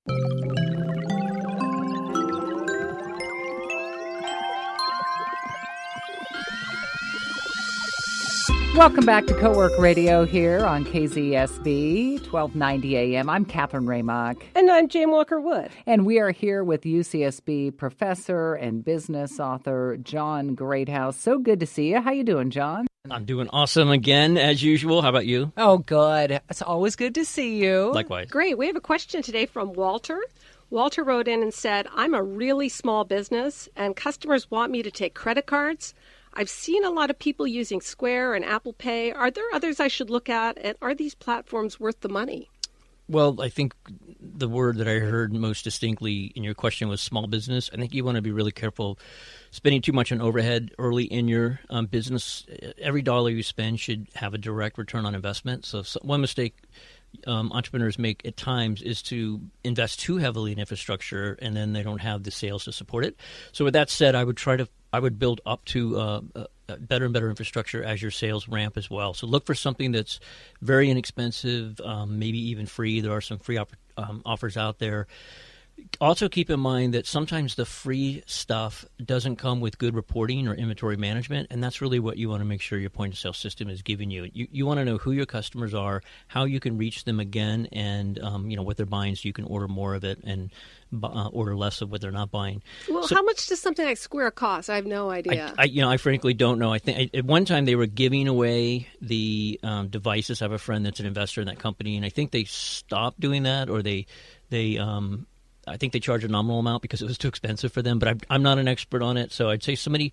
Welcome back to Co-Work Radio here on KZSB 1290 AM. I'm Catherine Raymock. And I'm Jane Walker-Wood. And we are here with UCSB Professor and business author John Greathouse. So good to see you. How you doing, John? I'm doing awesome again, as usual. How about you? Oh, good. It's always good to see you. Likewise. Great. We have a question today from Walter. Walter wrote in and said, I'm a really small business, and customers want me to take credit cards. I've seen a lot of people using Square and Apple Pay. Are there others I should look at? And are these platforms worth the money? Well, I think the word that I heard most distinctly in your question was small business. I think you want to be really careful spending too much on overhead early in your business. Every dollar you spend should have a direct return on investment. So one mistake entrepreneurs make at times is to invest too heavily in infrastructure, and then they don't have the sales to support it. So with that said, I would build up to better and better infrastructure as your sales ramp as well. So look for something that's very inexpensive, maybe even free. There are some free offers out there. Also keep in mind that sometimes the free stuff doesn't come with good reporting or inventory management, and that's really what you want to make sure your point-of-sale system is giving you. You want to know who your customers are, how you can reach them again, and what they're buying so you can order more of it and order less of what they're not buying. Well, how much does something like Square cost? I have no idea. I frankly don't know. I think at one time they were giving away the devices. I have a friend that's an investor in that company, and I think they stopped doing that, or I think they charge a nominal amount because it was too expensive for them, but I'm not an expert on it. So I'd say somebody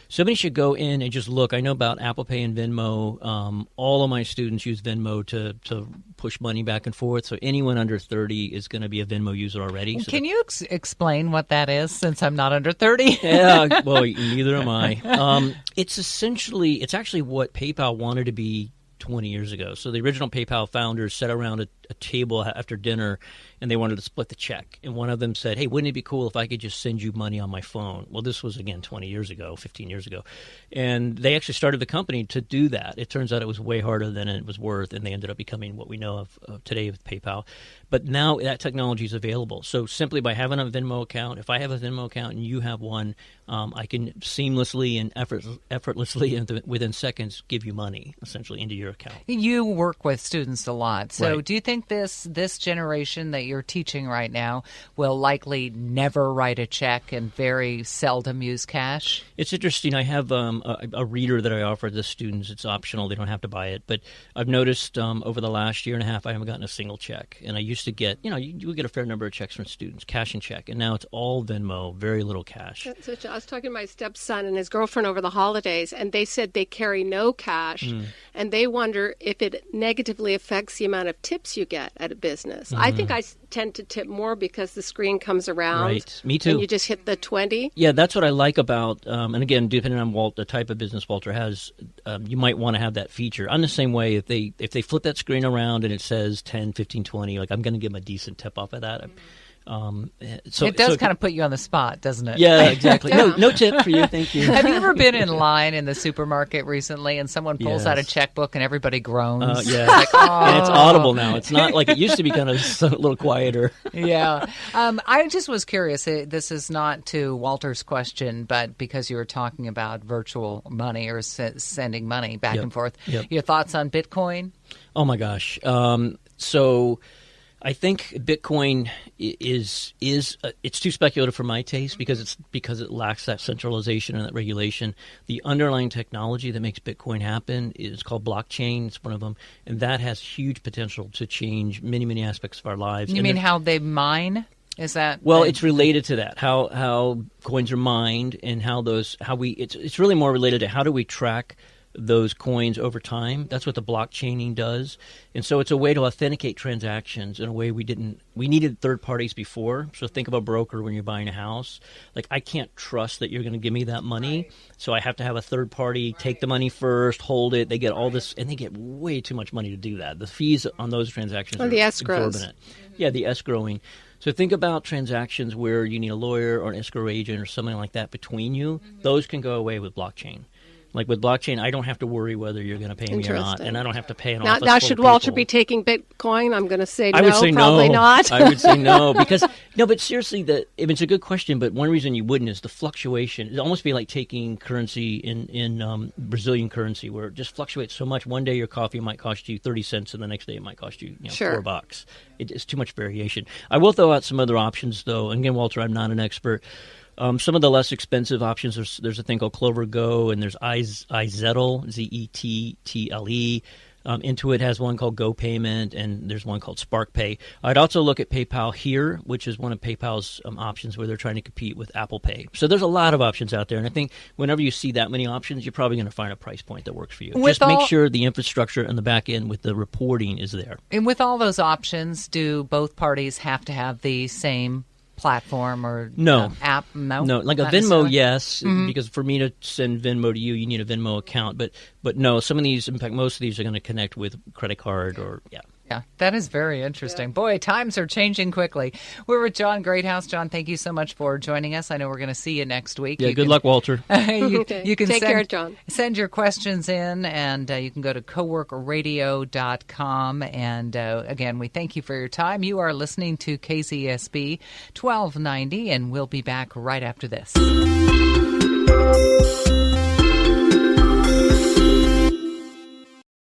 should go in and just look. I know about Apple Pay and Venmo. All of my students use Venmo to push money back and forth. So anyone under 30 is going to be a Venmo user already. So Can you explain what that is, since I'm not under 30? Yeah, well, neither am I. It's actually what PayPal wanted to be 20 years ago. So the original PayPal founders sat around a table after dinner, and they wanted to split the check. And one of them said, hey, wouldn't it be cool if I could just send you money on my phone? Well, this was, again, 20 years ago, 15 years ago. And they actually started the company to do that. It turns out it was way harder than it was worth, and they ended up becoming what we know of today with PayPal. But now that technology is available. So simply by having a Venmo account, if I have a Venmo account and you have one, I can seamlessly and effortlessly and within seconds give you money, essentially, into your account. You work with students a lot. So Right. Do you think this generation that you're teaching right now will likely never write a check and very seldom use cash? It's interesting. I have a reader that I offer the students. It's optional. They don't have to buy it. But I've noticed over the last year and a half, I haven't gotten a single check. And I used to get, you get a fair number of checks from students, cash and check. And now it's all Venmo, very little cash. So I was talking to my stepson and his girlfriend over the holidays, and they said they carry no cash, and they wonder if it negatively affects the amount of tips you get at a business. I think I tend to tip more because the screen comes around. Right. Me too. And you just hit the 20. Yeah, that's what I like about, and again, depending on the type of business Walter has, you might want to have that feature. I'm the same way. If they flip that screen around and it says 10, 15, 20, like I'm going to give them a decent tip off of that. It does kind of put you on the spot, doesn't it? Yeah, exactly. No tip for you. Thank you. Have you ever been in line in the supermarket recently and someone pulls out a checkbook and everybody groans? Yeah. Like, oh. And it's audible now. It's not like it used to be, kind of a little quieter. Yeah. I just was curious. This is not to Walter's question, but because you were talking about virtual money or sending money back and forth. Yep. Your thoughts on Bitcoin? Oh, my gosh. So I think Bitcoin is it's too speculative for my taste because it lacks that centralization and that regulation. The underlying technology that makes Bitcoin happen is called blockchain. It's one of them, and that has huge potential to change many, many aspects of our lives. You mean how they mine? Is that it's related to that, how coins are mined and it's really more related to how do we track those coins over time. That's what the blockchaining does. And so it's a way to authenticate transactions in a way we needed third parties before. So think of a broker when you're buying a house. Like, I can't trust that you're going to give me that money. Right. So I have to have a third party take the money first, hold it. They get all this, and they get way too much money to do that. The fees on those transactions are the escrows. exorbitant. Yeah, the escrowing. So think about transactions where you need a lawyer or an escrow agent or something like that between you. Those can go away with blockchain. Like with blockchain, I don't have to worry whether you're going to pay me or not, and I don't have to pay an office Now, full should of Walter people. be taking Bitcoin? I'm going to say I would say probably not. I would say no, because but seriously, it's a good question. But one reason you wouldn't is the fluctuation. It'd almost be like taking currency in Brazilian currency, where it just fluctuates so much. One day your coffee might cost you 30 cents, and the next day it might cost you, Sure. $4. It's too much variation. I will throw out some other options, though. And again, Walter, I'm not an expert. Some of the less expensive options, there's a thing called Clover Go, and there's iZettle, Zettle. Intuit has one called Go Payment, and there's one called SparkPay. I'd also look at PayPal Here, which is one of PayPal's options where they're trying to compete with Apple Pay. So there's a lot of options out there, and I think whenever you see that many options, you're probably going to find a price point that works for you. Just make sure the infrastructure and the back end with the reporting is there. And with all those options, do both parties have to have the same platform or app? No, like a Venmo, yes, because for me to send Venmo to you, you need a Venmo account. But no, some of these, in fact, most of these are going to connect with credit card or Yeah, that is very interesting. Yeah. Boy, times are changing quickly. We're with John Greathouse. John, thank you so much for joining us. I know we're going to see you next week. Yeah, good luck, Walter. You can Take care, John. Send your questions in, and you can go to coworkradio.com. And again, we thank you for your time. You are listening to KZSB 1290, and we'll be back right after this.